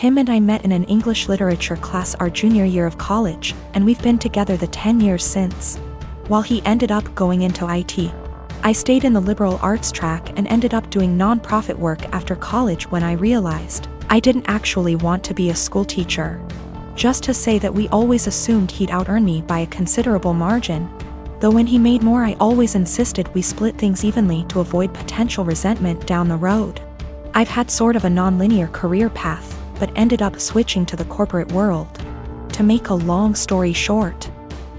Tim and I met in an English literature class our junior year of college, and we've been together the 10 years since. While he ended up going into IT, I stayed in the liberal arts track and ended up doing non-profit work after college when I realized I didn't actually want to be a school teacher. Just to say that we always assumed he'd out-earn me by a considerable margin. Though when he made more, I always insisted we split things evenly to avoid potential resentment down the road. I've had sort of a non-linear career path, but ended up switching to the corporate world. To make a long story short,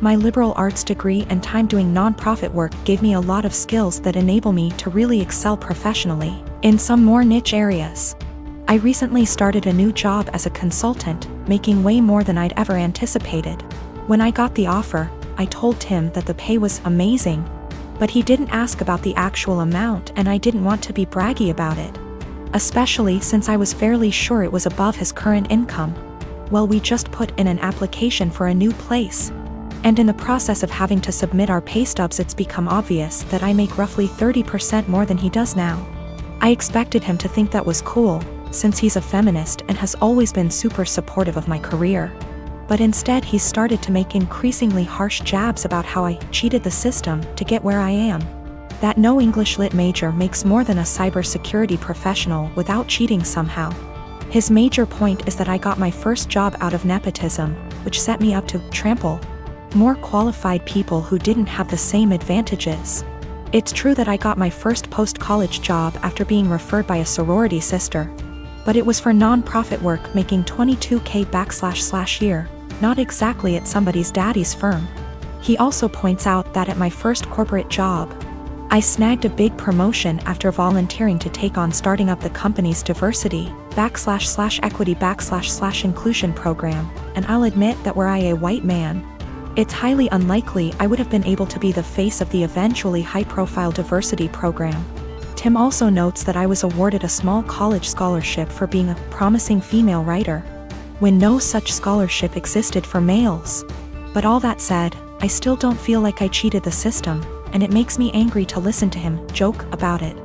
my liberal arts degree and time doing non-profit work gave me a lot of skills that enable me to really excel professionally in some more niche areas. I recently started a new job as a consultant, making way more than I'd ever anticipated. When I got the offer, I told Tim that the pay was amazing, but he didn't ask about the actual amount, and I didn't want to be braggy about it, especially since I was fairly sure it was above his current income. Well, we just put in an application for a new place, and in the process of having to submit our pay stubs, it's become obvious that I make roughly 30% more than he does now. I expected him to think that was cool, since he's a feminist and has always been super supportive of my career. But instead he started to make increasingly harsh jabs about how I cheated the system to get where I am. That no English Lit major makes more than a cybersecurity professional without cheating somehow. His major point is that I got my first job out of nepotism, which set me up to trample more qualified people who didn't have the same advantages. It's true that I got my first post-college job after being referred by a sorority sister, but it was for non-profit work making $22K /year, not exactly at somebody's daddy's firm. He also points out that at my first corporate job, I snagged a big promotion after volunteering to take on starting up the company's diversity /equity / inclusion program, and I'll admit that were I a white man, it's highly unlikely I would have been able to be the face of the eventually high-profile diversity program. Tim also notes that I was awarded a small college scholarship for being a promising female writer, when no such scholarship existed for males. But all that said, I still don't feel like I cheated the system, and it makes me angry to listen to him joke about it.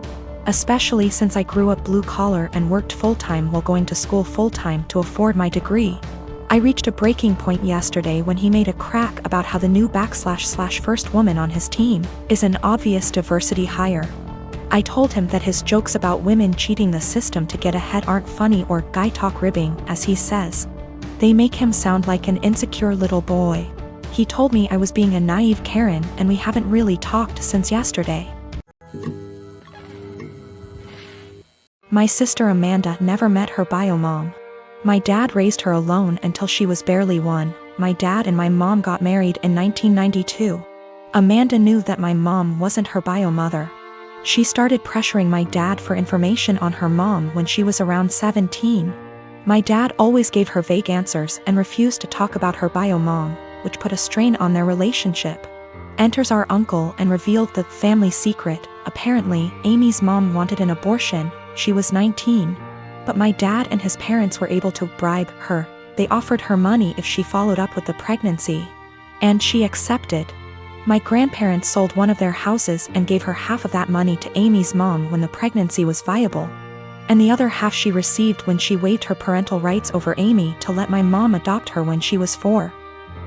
Especially since I grew up blue-collar and worked full-time while going to school full-time to afford my degree. I reached a breaking point yesterday when he made a crack about how the new / first woman on his team is an obvious diversity hire. I told him that his jokes about women cheating the system to get ahead aren't funny or guy talk ribbing, as he says. They make him sound like an insecure little boy. He told me I was being a naive Karen, and we haven't really talked since yesterday. My sister Amanda never met her bio mom. My dad raised her alone until she was barely 1. My dad and my mom got married in 1992. Amanda knew that my mom wasn't her bio mother. She started pressuring my dad for information on her mom when she was around 17. My dad always gave her vague answers and refused to talk about her bio mom, which put a strain on their relationship. Enters our uncle and revealed the family secret. Apparently, Amy's mom wanted an abortion. She was 19. But my dad and his parents were able to bribe her. They offered her money if she followed up with the pregnancy, and she accepted. My grandparents sold one of their houses and gave her half of that money to Amy's mom when the pregnancy was viable, and the other half she received when she waived her parental rights over Amy to let my mom adopt her when she was 4.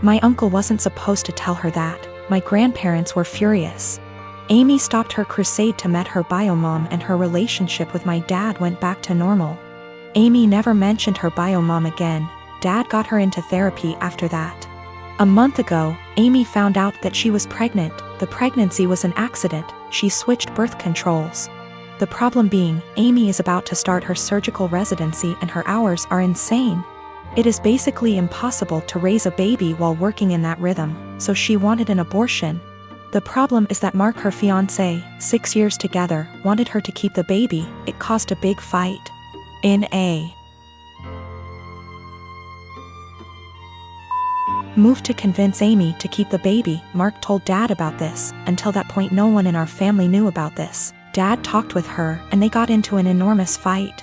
My uncle wasn't supposed to tell her that. My grandparents were furious. Amy stopped her crusade to meet her bio mom, and her relationship with my dad went back to normal. Amy never mentioned her bio mom again. Dad got her into therapy after that. A month ago, Amy found out that she was pregnant. The pregnancy was an accident. She switched birth controls. The problem being, Amy is about to start her surgical residency and her hours are insane. It is basically impossible to raise a baby while working in that rhythm, so she wanted an abortion. The problem is that Mark, her fiancé, 6 years together, wanted her to keep the baby. It caused a big fight. In a move to convince Amy to keep the baby, Mark told Dad about this. Until that point, no one in our family knew about this. Dad talked with her, and they got into an enormous fight.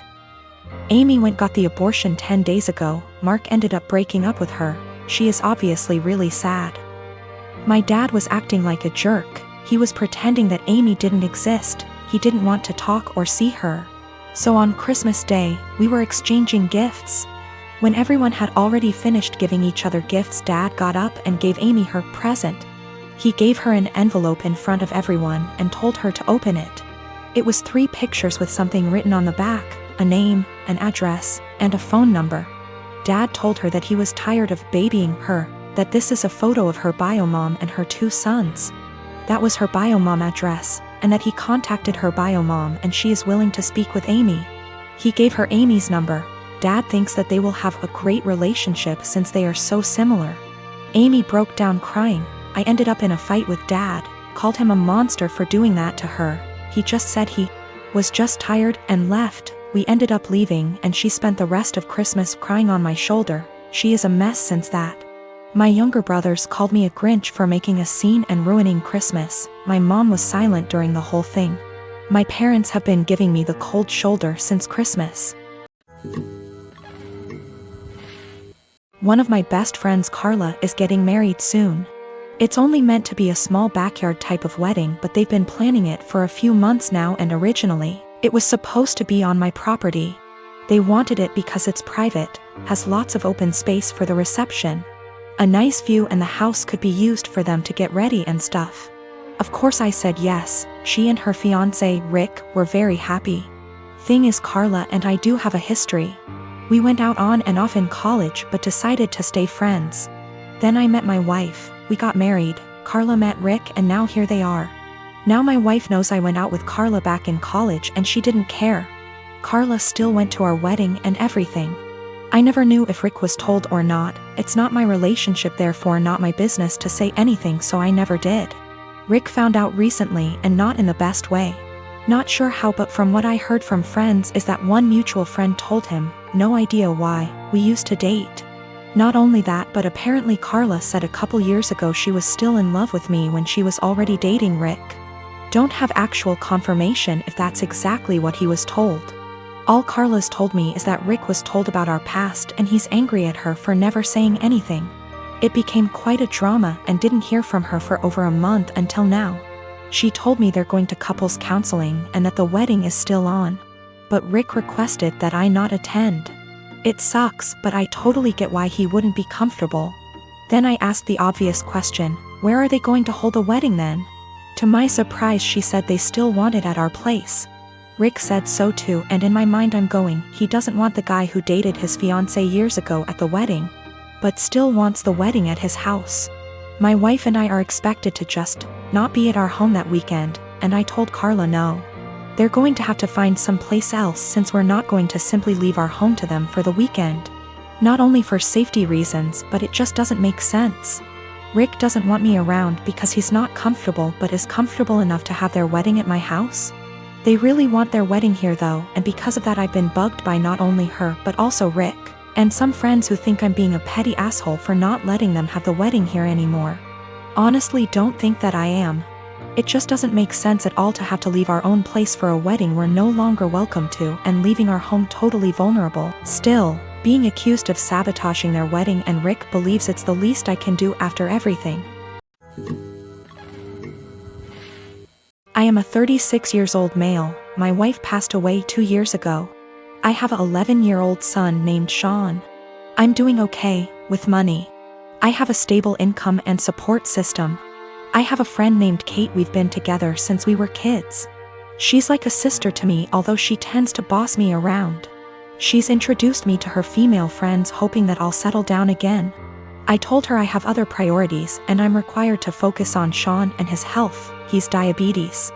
Amy got the abortion 10 days ago. Mark ended up breaking up with her. She is obviously really sad. My dad was acting like a jerk. He was pretending that Amy didn't exist. He didn't want to talk or see her. So on Christmas Day, we were exchanging gifts. When everyone had already finished giving each other gifts, Dad got up and gave Amy her present. He gave her an envelope in front of everyone and told her to open it. It was 3 pictures with something written on the back, a name, an address, and a phone number. Dad told her that he was tired of babying her, that this is a photo of her bio mom and her 2 sons. That was her bio mom address, and that he contacted her bio mom and she is willing to speak with Amy. He gave her Amy's number. Dad thinks that they will have a great relationship since they are so similar. Amy broke down crying. I ended up in a fight with Dad, called him a monster for doing that to her. He just said he was just tired and left. We ended up leaving and she spent the rest of Christmas crying on my shoulder. She is a mess since that. My younger brothers called me a Grinch for making a scene and ruining Christmas. My mom was silent during the whole thing. My parents have been giving me the cold shoulder since Christmas. One of my best friends, Carla, is getting married soon. It's only meant to be a small backyard type of wedding, but they've been planning it for a few months now, and originally, it was supposed to be on my property. They wanted it because it's private, has lots of open space for the reception, a nice view, and the house could be used for them to get ready and stuff. Of course I said yes. She and her fiancé, Rick, were very happy. Thing is, Carla and I do have a history. We went out on and off in college but decided to stay friends. Then I met my wife, we got married, Carla met Rick, and now here they are. Now my wife knows I went out with Carla back in college and she didn't care. Carla still went to our wedding and everything. I never knew if Rick was told or not. It's not my relationship, therefore not my business to say anything, so I never did. Rick found out recently and not in the best way. Not sure how, but from what I heard from friends is that one mutual friend told him, no idea why, we used to date. Not only that, but apparently Carla said a couple years ago she was still in love with me when she was already dating Rick. Don't have actual confirmation if that's exactly what he was told. All Carla's told me is that Rick was told about our past and he's angry at her for never saying anything. It became quite a drama and didn't hear from her for over a month until now. She told me they're going to couples counseling and that the wedding is still on. But Rick requested that I not attend. It sucks, but I totally get why he wouldn't be comfortable. Then I asked the obvious question, where are they going to hold the wedding then? To my surprise, she said they still want it at our place. Rick said so too, and in my mind I'm going, he doesn't want the guy who dated his fiancée years ago at the wedding, but still wants the wedding at his house. My wife and I are expected to just not be at our home that weekend, and I told Carla no. They're going to have to find someplace else since we're not going to simply leave our home to them for the weekend. Not only for safety reasons, but it just doesn't make sense. Rick doesn't want me around because he's not comfortable, but is comfortable enough to have their wedding at my house. They really want their wedding here though, and because of that I've been bugged by not only her but also Rick, and some friends who think I'm being a petty asshole for not letting them have the wedding here anymore. Honestly, don't think that I am. It just doesn't make sense at all to have to leave our own place for a wedding we're no longer welcome to, and leaving our home totally vulnerable. Still, being accused of sabotaging their wedding, and Rick believes it's the least I can do after everything. I am a 36-year-old male. My wife passed away 2 years ago. I have an 11-year-old son named Sean. I'm doing okay with money. I have a stable income and support system. I have a friend named Kate. We've been together since we were kids. She's like a sister to me, although she tends to boss me around. She's introduced me to her female friends, hoping that I'll settle down again. I told her I have other priorities and I'm required to focus on Sean and his health. He's diabetes.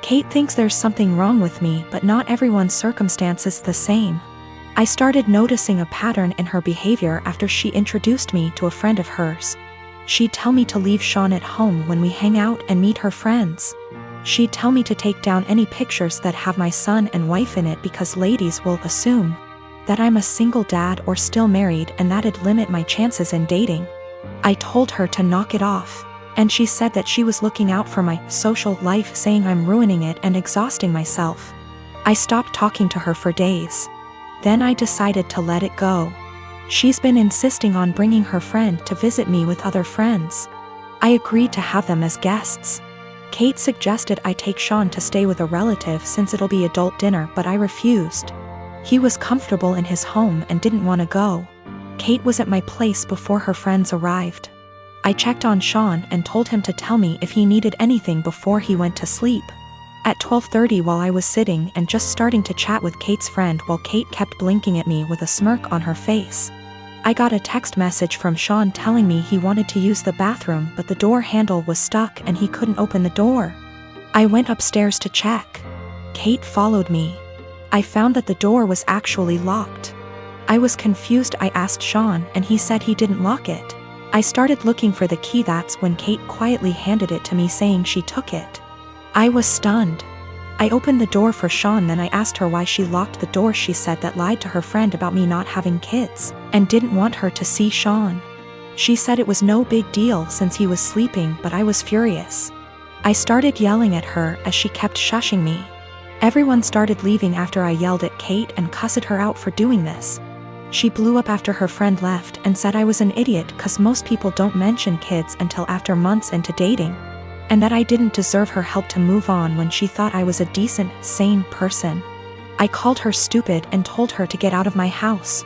Kate thinks there's something wrong with me, but not everyone's circumstance is the same. I started noticing a pattern in her behavior after she introduced me to a friend of hers. She'd tell me to leave Sean at home when we hang out and meet her friends. She'd tell me to take down any pictures that have my son and wife in it because ladies will assume that I'm a single dad or still married, and that'd limit my chances in dating. I told her to knock it off, and she said that she was looking out for my social life, saying I'm ruining it and exhausting myself. I stopped talking to her for days. Then I decided to let it go. She's been insisting on bringing her friend to visit me with other friends. I agreed to have them as guests. Kate suggested I take Sean to stay with a relative since it'll be adult dinner, but I refused. He was comfortable in his home and didn't want to go. Kate was at my place before her friends arrived. I checked on Sean and told him to tell me if he needed anything before he went to sleep. At 12:30, while I was sitting and just starting to chat with Kate's friend while Kate kept blinking at me with a smirk on her face, I got a text message from Sean telling me he wanted to use the bathroom but the door handle was stuck and he couldn't open the door. I went upstairs to check. Kate followed me. I found that the door was actually locked. I was confused. I asked Sean and he said he didn't lock it. I started looking for the key. That's when Kate quietly handed it to me saying she took it. I was stunned. I opened the door for Sean, then I asked her why she locked the door. She said that lied to her friend about me not having kids and didn't want her to see Sean. She said it was no big deal since he was sleeping, but I was furious. I started yelling at her as she kept shushing me. Everyone started leaving after I yelled at Kate and cussed her out for doing this. She blew up after her friend left and said I was an idiot cause most people don't mention kids until after months into dating, and that I didn't deserve her help to move on when she thought I was a decent, sane person. I called her stupid and told her to get out of my house.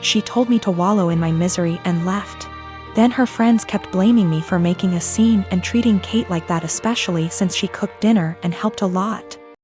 She told me to wallow in my misery and left. Then her friends kept blaming me for making a scene and treating Kate like that, especially since she cooked dinner and helped a lot.